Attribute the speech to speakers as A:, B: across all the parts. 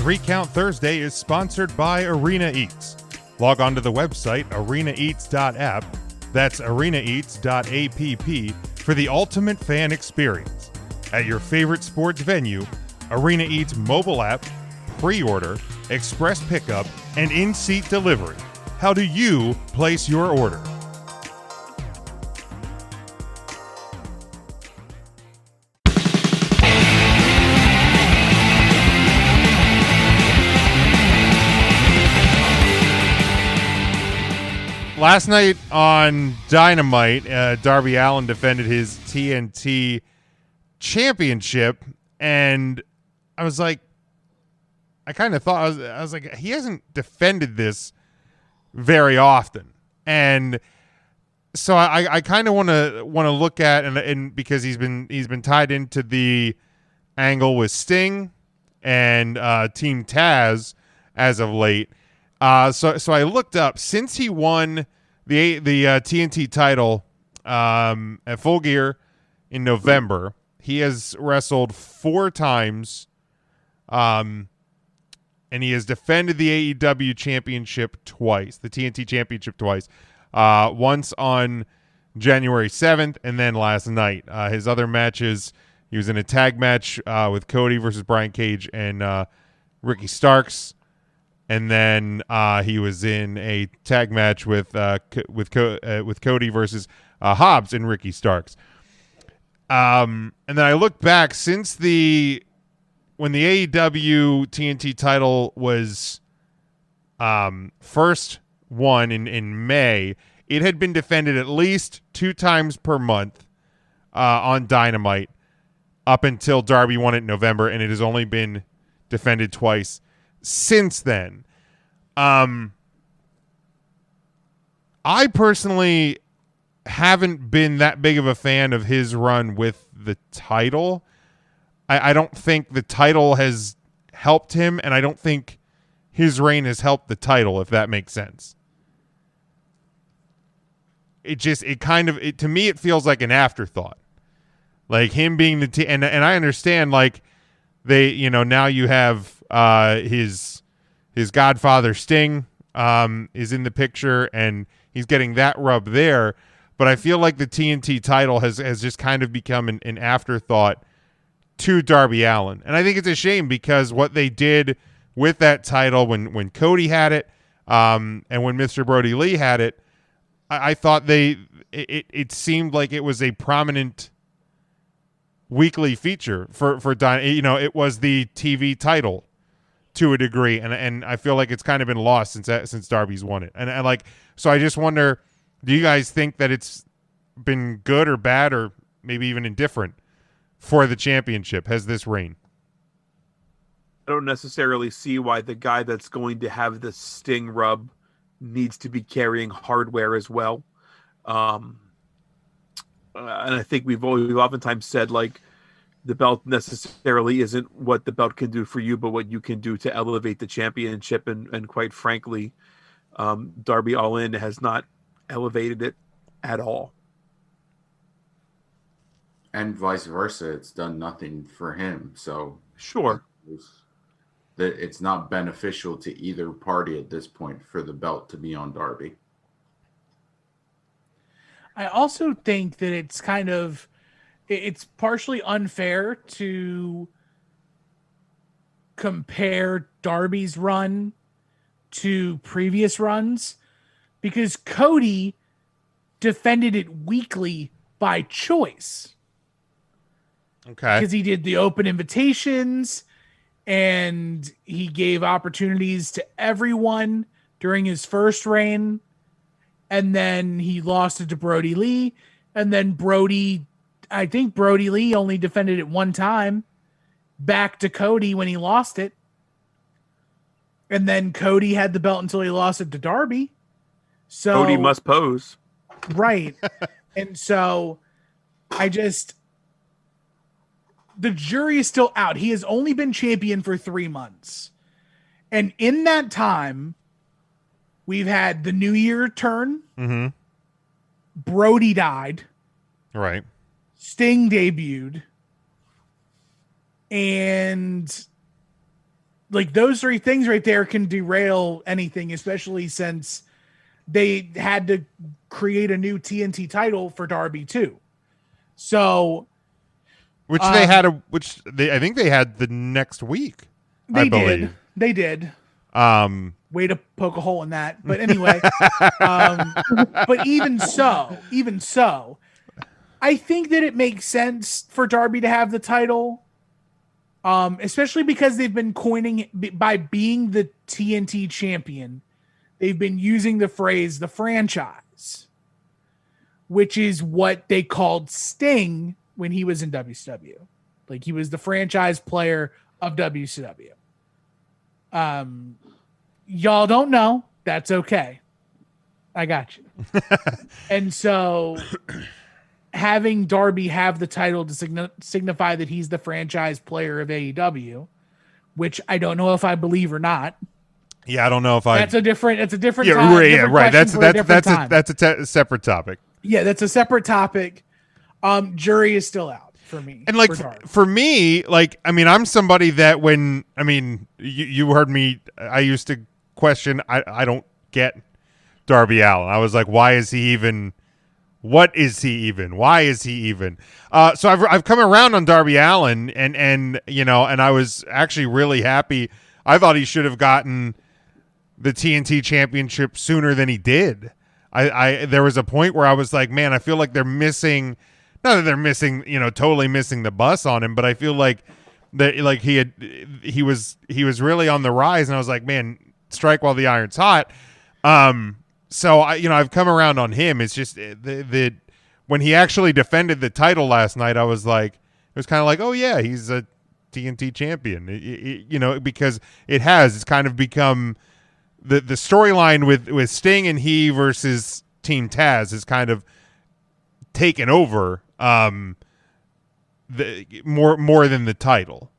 A: 3 Count Thursday is sponsored by Arena Eats. Log on to the website arenaeats.app, that's arenaeats.app, for the ultimate fan experience. At your favorite sports venue, Arena Eats mobile app, pre-order, express pickup, and in-seat delivery. How do you place your order? Last night on Dynamite, Darby Allin defended his TNT championship, and I was like, I kind of thought, I was like, he hasn't defended this very often, and so I kind of want to look at and because he's been tied into the angle with Sting and Team Taz as of late. So I looked up since he won the TNT title at Full Gear in November. He has wrestled 4 times, and he has defended the AEW championship twice, the TNT championship twice. Once on January 7th, and then last night. His other matches, he was in a tag match with Cody versus Brian Cage and Ricky Starks. And then he was in a tag match with Cody versus Hobbs and Ricky Starks. And then I looked back since when the AEW TNT title was first won in May, it had been defended at least 2 times per month on Dynamite up until Darby won it in November, and it has only been defended twice since then. I personally haven't been that big of a fan of his run with the title. I don't think the title has helped him, and I don't think his reign has helped the title, if that makes sense. To me, it feels like an afterthought. Like him being and I understand, like, now you have his godfather Sting is in the picture, and he's getting that rub there. But I feel like the TNT title has just kind of become an afterthought to Darby Allin. And I think it's a shame, because what they did with that title when Cody had it and when Mr. Brody Lee had it, I thought it seemed like it was a prominent weekly feature for it was the TV title to a degree, and I feel like it's kind of been lost since Darby's won it. And so I just wonder, do you guys think that it's been good or bad or maybe even indifferent for the championship? Has this reign?
B: I don't necessarily see why the guy that's going to have the Sting rub needs to be carrying hardware as well. And I think we've oftentimes said, like, the belt necessarily isn't what the belt can do for you, but what you can do to elevate the championship. And quite frankly, Darby All-In has not elevated it at all.
C: And vice versa, it's done nothing for him. So
B: sure,
C: that it's not beneficial to either party at this point for the belt to be on Darby.
D: I also think that it's partially unfair to compare Darby's run to previous runs, because Cody defended it weekly by choice.
A: Okay.
D: Because he did the open invitations and he gave opportunities to everyone during his first reign. And then he lost it to Brody Lee. And then I think Brody Lee only defended it 1 time, back to Cody when he lost it. And then Cody had the belt until he lost it to Darby. So
B: Cody must pose.
D: Right. And so the jury is still out. He has only been champion for 3 months. And in that time, we've had the New Year turn.
A: Mm-hmm.
D: Brody died.
A: Right. Sting
D: debuted. And like those three things right there can derail anything, especially since they had to create a new TNT title for Darby too. So,
A: I think they had the next week.
D: They did. Way to poke a hole in that. But anyway, but even so, I think that it makes sense for Darby to have the title, especially because they've been coining by being the TNT champion. They've been using the phrase "the franchise," which is what they called Sting when he was in WCW. Like he was the franchise player of WCW. Y'all don't know. That's okay. I got you. And so having Darby have the title to signify that he's the franchise player of AEW, which I don't know if I believe or not.
A: Yeah, I don't know if
D: That's a different
A: yeah,
D: time,
A: right. That's
D: a
A: separate topic.
D: Yeah, that's a separate topic. Jury is still out for me.
A: And like for me, like I mean, I'm somebody that you heard me. I used to question. I don't get Darby Allin. I was like, why is he even? What is he even? Why is he even? So I've come around on Darby Allin, and I was actually really happy. I thought he should have gotten the TNT championship sooner than he did. There was a point where I was like, man, I feel like they're missing. Not that they're missing, totally missing the bus on him, but I feel like that, like he was really on the rise, and I was like, man, strike while the iron's hot. So I've come around on him. It's just the when he actually defended the title last night, I was like, it was kind of like, oh yeah, he's a TNT champion, because it's kind of become the storyline with Sting and he versus Team Taz is kind of taken over more than the title,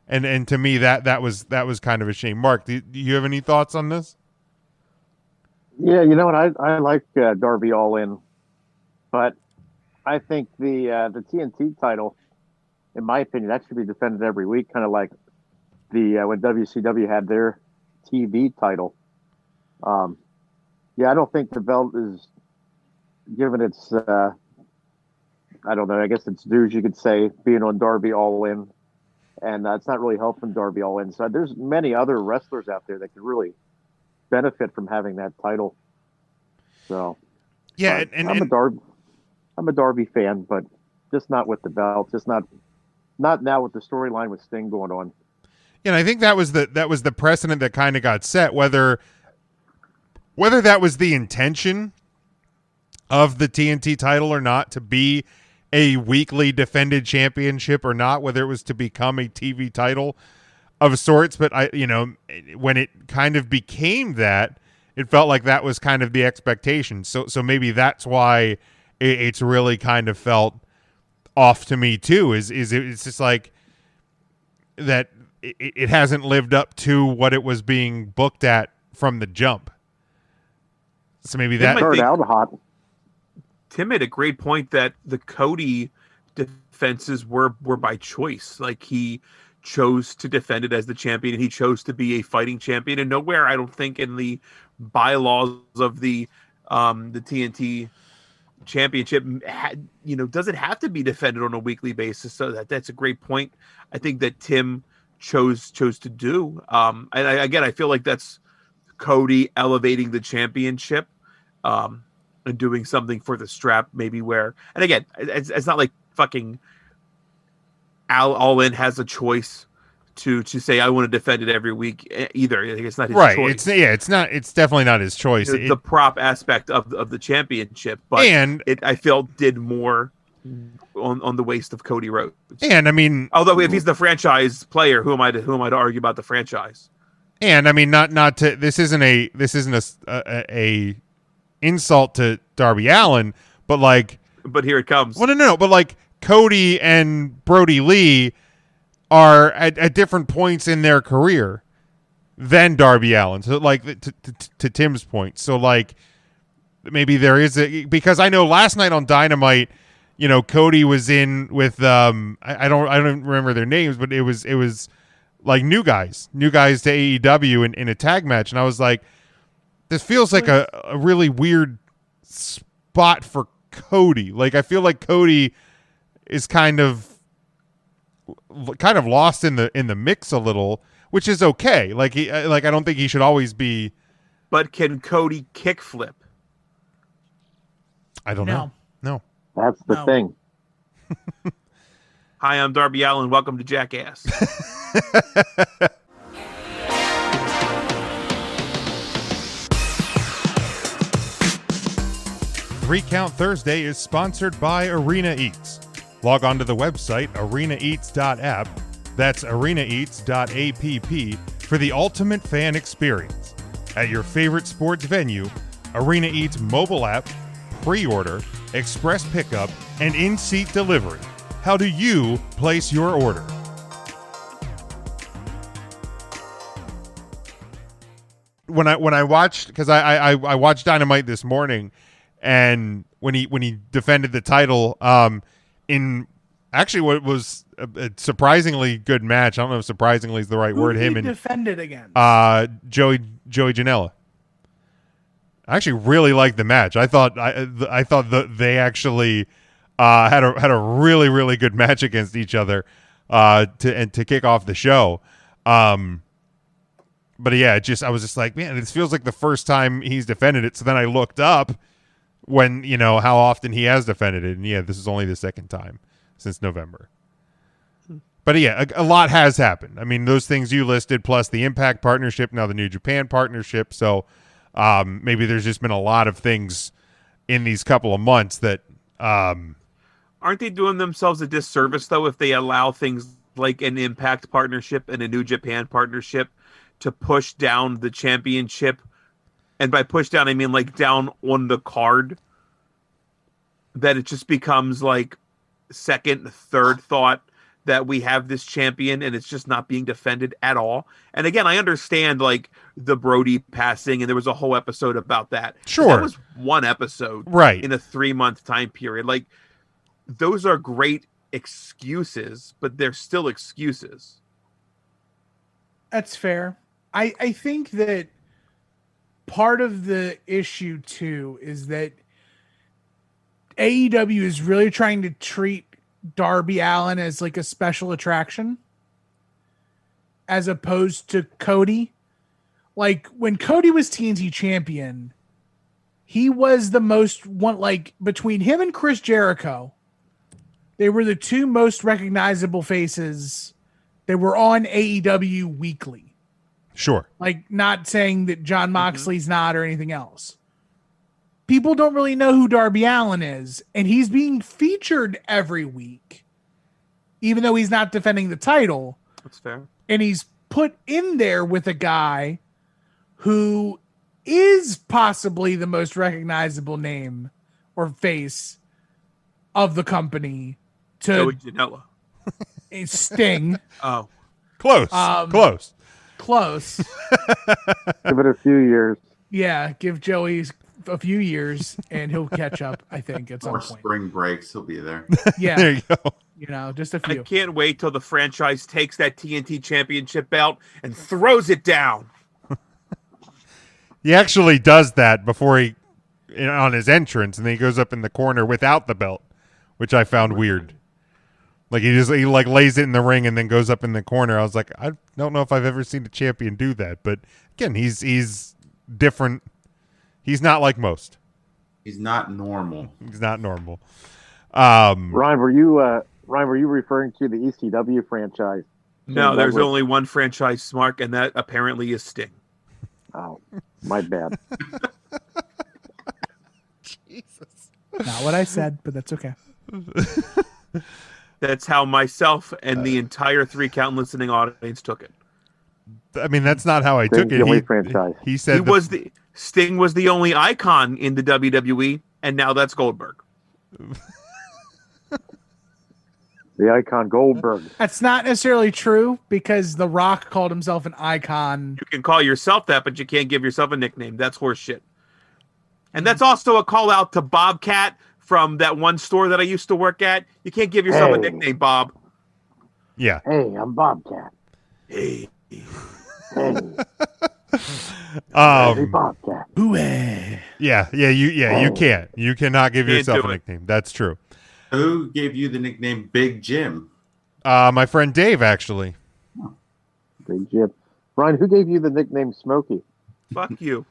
A: and to me that was kind of a shame. Mark, do you have any thoughts on this?
E: Yeah, you know what, I like Darby All-In, but I think the TNT title, in my opinion, that should be defended every week, kind of like the when WCW had their TV title. I don't think the belt is given its I don't know, I guess it's dues, you could say, being on Darby All-In, and it's not really helping Darby All-In. So there's many other wrestlers out there that could really benefit from having that title. So
A: yeah,
E: I'm a Darby fan, but just not with the belt, just not now with the storyline with Sting going on.
A: Yeah, and I think that was the precedent that kind of got set, whether that was the intention of the TNT title or not, to be a weekly defended championship or not, whether it was to become a TV title of sorts. But when it kind of became that, it felt like that was kind of the expectation. So maybe that's why it's really kind of felt off to me too. It's just like that it hasn't lived up to what it was being booked at from the jump. So maybe that
E: started out hot.
B: Tim made a great point that the Cody defenses were by choice. Like he chose to defend it as the champion, and he chose to be a fighting champion. And nowhere, I don't think, in the bylaws of the TNT championship, does it have to be defended on a weekly basis. So that's a great point. I think that Tim chose to do. And I feel like that's Cody elevating the championship. And doing something for the strap, maybe and again, it's not like fucking All-In has a choice to say I want to defend it every week either. I think it's not his choice.
A: It's definitely not his choice.
B: The prop aspect of the championship, but I felt did more on the waist of Cody Rhodes.
A: And I mean,
B: although if he's the franchise player, who am I to argue about the franchise?
A: And I mean, not to this isn't a insult to Darby Allin, but
B: here it comes.
A: Well, no, but like Cody and Brody Lee are at different points in their career than Darby Allin. So like to Tim's point. So like maybe there is because I know last night on Dynamite, Cody was in with I don't remember their names, but it was like new guys to AEW in a tag match, and I was like, this feels like a really weird spot for Cody. Like, I feel like Cody is kind of lost in the mix a little, which is okay. Like, I don't think he should always be.
B: But can Cody kickflip?
A: I don't know. No.
E: That's the thing.
B: Hi, I'm Darby Allin. Welcome to Jackass.
A: 3 Count Thursday is sponsored by Arena Eats. Log on to the website arenaeats.app. That's arenaeats.app for the ultimate fan experience. At your favorite sports venue, Arena Eats mobile app, pre-order, express pickup, and in-seat delivery. How do you place your order? When I watched, because I watched Dynamite this morning, and when he defended the title, in actually what was a surprisingly good match. I don't know if surprisingly is the right word.
D: Him and defended against
A: Joey Janela. I actually really liked the match. I thought that they actually had a really, really good match against each other to kick off the show. But yeah, I was just like, man, this feels like the first time he's defended it. So then I looked up when, how often he has defended it. And yeah, this is only the second time since November. But yeah, a lot has happened. I mean, those things you listed, plus the Impact partnership, now the New Japan partnership. So maybe there's just been a lot of things in these couple of months that
B: aren't they doing themselves a disservice, though, if they allow things like an Impact partnership and a New Japan partnership to push down the championship? And by push down, I mean like down on the card, that it just becomes like second, third thought that we have this champion and it's just not being defended at all. And again, I understand like the Brody passing, and there was a whole episode about that.
A: Sure.
B: That was one episode,
A: right,
B: in a 3-month time period. Like, those are great excuses, but they're still excuses.
D: That's fair. I think that part of the issue too is that AEW is really trying to treat Darby Allin as like a special attraction as opposed to Cody. Like, when Cody was TNT champion, he was the most one, like between him and Chris Jericho, they were the two most recognizable faces. They were on AEW weekly.
A: Sure.
D: Like, not saying that John Moxley's not or anything else. People don't really know who Darby Allin is, and he's being featured every week, even though he's not defending the title.
B: That's fair.
D: And he's put in there with a guy who is possibly the most recognizable name or face of the company.
B: Joey Janela.
D: Sting.
B: Oh.
A: Close.
D: Close.
E: Give it a few years.
D: Yeah, give Joey a few years and he'll catch up, I think, at some
C: Or
D: point.
C: spring breaks, he'll be there.
D: Yeah.
A: There you go.
D: Just a few.
B: I can't wait till the franchise takes that TNT championship belt and throws it down.
A: He actually does that before on his entrance, and then he goes up in the corner without the belt, which I found weird. Like, he lays it in the ring and then goes up in the corner. I was like, I don't know if I've ever seen a champion do that, but again, he's different. He's not like most.
C: He's not normal.
A: He's not normal.
E: Ryan, were you referring to the ECW franchise?
B: No, there's only one franchise, Mark, and that apparently is Sting.
E: Oh, my bad.
A: Jesus.
D: Not what I said, but that's okay.
B: That's how myself and the entire 3 Count listening audience took it.
A: I mean, that's not how I took it.
E: Franchise.
A: He said
B: Sting was the only icon in the WWE, and now that's Goldberg.
E: The icon Goldberg.
D: That's not necessarily true, because The Rock called himself an icon.
B: You can call yourself that, but you can't give yourself a nickname. That's horse shit. And that's also a call out to Bobcat from that one store that I used to work at. You can't give yourself a nickname, Bob.
A: Yeah.
E: Hey, I'm Bobcat.
B: Hey.
E: Hey,
A: Um,
E: Bobcat.
D: Hooey.
A: you cannot give
B: Can't
A: yourself
B: do
A: a
B: it.
A: nickname. That's true.
C: Who gave you the nickname Big Jim?
A: My friend Dave, actually.
E: Big Jim. Ryan, who gave you the nickname Smokey?
B: Fuck you.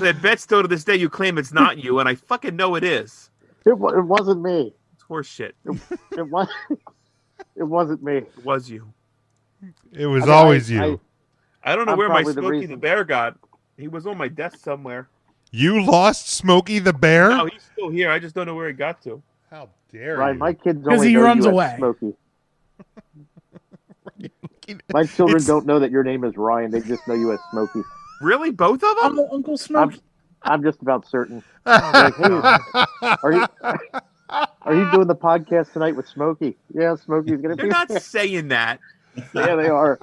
B: I bet still to this day you claim it's not you, and I fucking know it is.
E: It wasn't me.
B: It's horse shit.
E: It was. It wasn't me.
B: It was you.
A: It was
E: I mean,
A: always you.
B: I don't know
E: I'm
B: where my
E: probably the
B: Smokey
E: reason.
B: the Bear got. He was on my desk somewhere.
A: You lost Smokey the Bear?
B: No, he's still here. I just don't know where he got to.
A: How dare
E: Ryan,
A: you?
E: my kids
D: 'Cause
E: only
D: he
E: know
D: runs
E: you as
D: away.
E: Smokey. My children
A: It's-
E: don't know that your name is Ryan. They just know you as Smokey.
B: Really? Both of them?
D: Uncle Smokey.
E: I'm just about certain. Like, hey, are you doing the podcast tonight with Smokey? Yeah, Smokey's gonna
B: They're
E: be
B: not
E: there.
B: saying that.
E: Yeah, they are.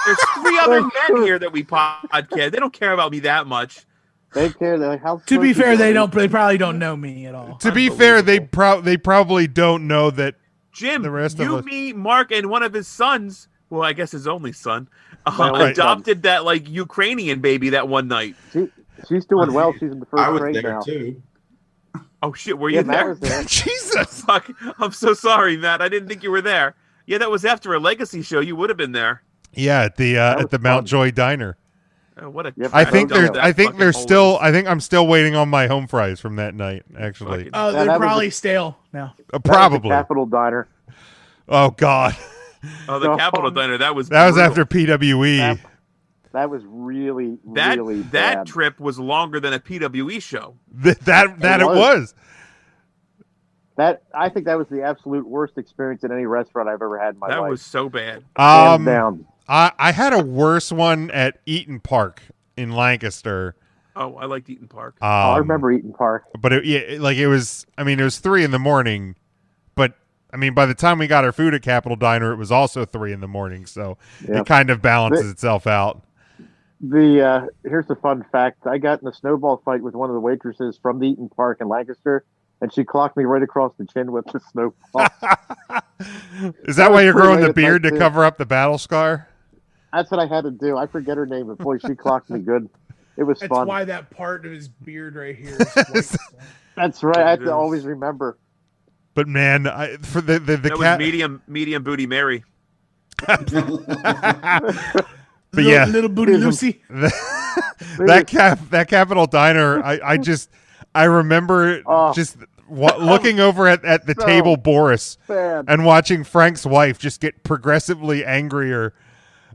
B: There's 3 other men here that we podcast. They don't care about me that much.
E: They care. They're like, how's
D: To be
E: Smokey
D: fair, they
E: doing?
D: don't. They probably don't know me at all.
A: To be fair, they
B: Unbelievable.
A: probably don't know that.
B: Jim,
A: The rest of
B: you,
A: us-
B: me, Mark, and one of his sons, well, I guess his only son,
E: My only
B: adopted that like Ukrainian baby that one night.
E: She's doing well. She's in the first
C: I was
E: grade
C: there
E: now.
C: too.
B: Oh shit, were
E: Yeah,
B: you
E: Matt
B: there?
E: was there.
A: Jesus.
B: Fuck, I'm so sorry, Matt. I didn't think you were there. Yeah, that was after a legacy show. You would have been there.
A: Yeah, at the
E: That was
A: Mount
E: fun.
A: Joy Diner.
B: What a
E: Yep.
A: I
B: trash
A: think
B: dump
A: they're.
B: that
A: I think
B: fucking
A: they're
B: hole
A: still.
B: is.
A: I think I'm still waiting on my home fries from that night. Actually,
B: Fucking-
D: Oh,
E: Yeah,
D: they're
E: that was
D: probably stale now.
E: That was the
A: probably.
E: Capitol Diner.
A: Oh God,
B: Oh, the
E: No.
B: Capitol Diner. That was
A: that was
B: brutal.
A: after PWE.
E: That was really,
B: that.
E: really
B: That
E: bad.
B: trip was longer than a PWE show.
A: That it
E: was.
A: was.
E: I think that was the absolute worst experience in any restaurant I've ever had in my
B: That
E: life.
B: was so bad.
E: Hands down.
A: I had a worse one at Eaton Park in Lancaster.
B: Oh, I liked Eaton Park.
E: I remember Eaton Park.
A: But it was. I mean, it was 3 in.the.morning. But I mean, by the time we got our food at Capitol Diner, it was also 3 in.the.morning. So
E: Yeah.
A: it kind of balances itself out.
E: Here's the fun fact. I got in a snowball fight with one of the waitresses from the Eaton Park in Lancaster, and she clocked me right across the chin with the snowball.
A: Is that why
E: was
A: you're
E: pretty
A: growing
E: late
A: the
E: at
A: beard
E: night,
A: to
E: too.
A: cover up the battle scar?
E: That's what I had to do. I forget her name, but boy, she clocked me good. It was
D: That's
E: fun.
D: why that part of his beard right here is white.
E: That's right. I have
B: It
E: to
B: is.
E: always remember.
A: But man, for the
B: That was
A: cat.
B: medium booty Mary.
A: But
D: little,
A: yeah,
D: little booty Lucy.
A: that Capitol Diner, I remember
E: Oh.
A: just looking over at the
E: So
A: table Boris
E: Bad.
A: and watching Frank's wife just get progressively angrier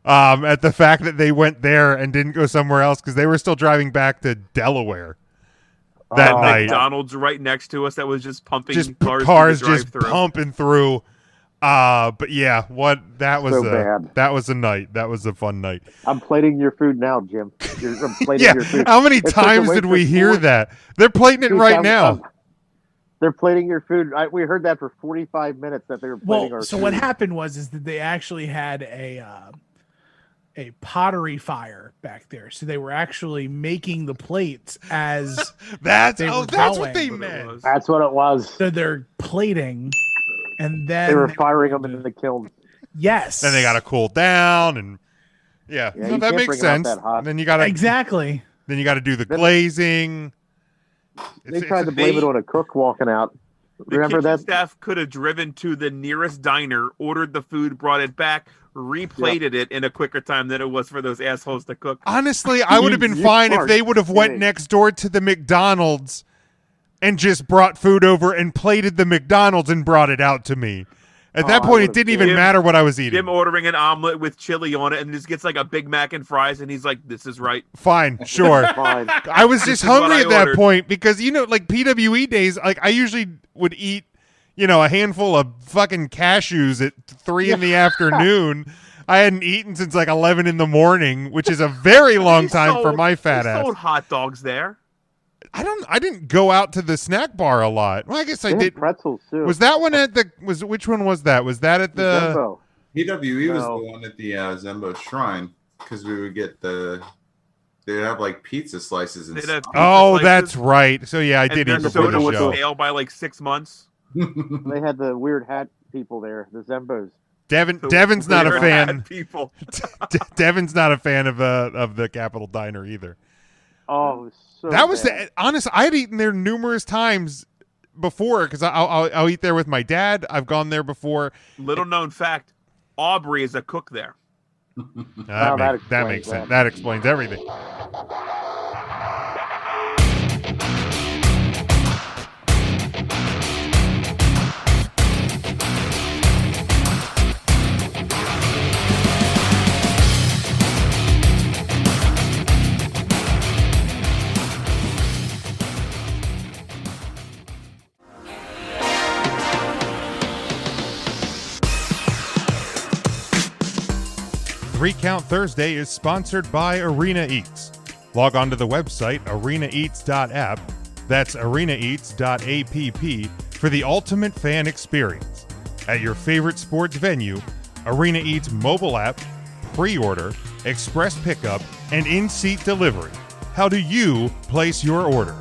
A: at the fact that they went there and didn't go somewhere else because they were still driving back to Delaware that
E: Oh,
A: night.
B: McDonald's right next to us that was just pumping
A: Just
B: cars through the
A: just
B: drive-thru.
A: pumping through. But yeah, that was
E: So bad.
A: that was a night. That was a fun night.
E: I'm plating your food now, Jim. I'm plating
A: Yeah,
E: your food.
A: how many
E: It took
A: times
E: away
A: did
E: from
A: we hear
E: 4
A: that? They're plating it
E: Dude,
A: right
E: I'm-
A: now.
E: they're plating your food. We heard that for 45 minutes that they were plating
D: Well,
E: our
D: so
E: food.
D: what happened was that they actually had a pottery fire back there, so they were actually making the plates as
A: That's
D: they were
A: that's what
D: going.
A: they
B: That's what it
A: meant.
B: was.
E: That's what it was.
D: so they're plating, and then
E: They were firing them in the kiln.
D: Yes,
A: Then they got to cool down, and yeah,
E: Yeah,
A: no,
E: you
A: that
E: can't
A: makes
E: bring it out
A: sense.
E: that hot.
A: Then you got to
D: exactly.
A: then you got to do the
E: Then-
A: glazing.
E: They tried to blame
B: they-
E: it on a cook walking out.
B: The
E: Remember
B: kitchen
E: that?
B: staff could have driven to the nearest diner, ordered the food, brought it back, replated it in a quicker time than it was for those assholes to cook.
A: Honestly, I would have been
E: You
A: fine if
E: are
A: they would have went
E: kidding.
A: next door to the McDonald's and just brought food over and plated the McDonald's and brought it out to me. At that
E: Oh, I
A: point, it
E: would've
A: didn't even
B: Jim-
A: matter what I was eating.
B: Jim ordering an omelet with chili on it and just gets like a Big Mac and fries, and he's like, "This is right."
A: Fine, sure.
E: Fine.
A: I was
B: This
A: just
B: is what
A: hungry
B: I
A: at that
B: ordered.
A: point because like PWE days, like I usually would eat, a handful of fucking cashews at 3 in the afternoon. I hadn't eaten since like 11 in the morning, which is a very long
B: They
A: time for
B: sold-
A: my fat
B: they
A: ass.
B: sold hot dogs there.
A: I didn't go out to the snack bar a lot. Well, I guess I
E: They had
A: did.
E: pretzels too.
A: Was that one at which one was that? Was that at the
E: Jumbo.
C: PWE was
E: No.
C: the one at the Zembo Shrine because we would get they'd have like pizza slices and
B: They'd have
C: stuff.
B: pizza
A: Oh,
B: slices,
A: that's right. So yeah, I
B: and
A: did
B: their
A: eat before
B: soda
A: the
B: was
A: show.
B: stale by like 6 months.
E: They had the weird hat people there, the Zembos.
A: Devin's not a
B: Weird
A: fan.
B: hat People.
A: Devin's not a fan of the Capitol Diner either.
E: Oh, it was so
A: That was
E: bad.
A: honest. I had eaten there numerous times before because I'll eat there with my dad. I've gone there before.
B: Little known fact: Aubrey is a cook there.
A: That
E: explains
A: makes sense.
E: that.
A: That explains everything. Three Count Thursday is sponsored by Arena Eats. Log on to the website arenaeats.app, that's arenaeats.app, for the ultimate fan experience. At your favorite sports venue, Arena Eats mobile app, pre-order, express pickup, and in-seat delivery. How do you place your order?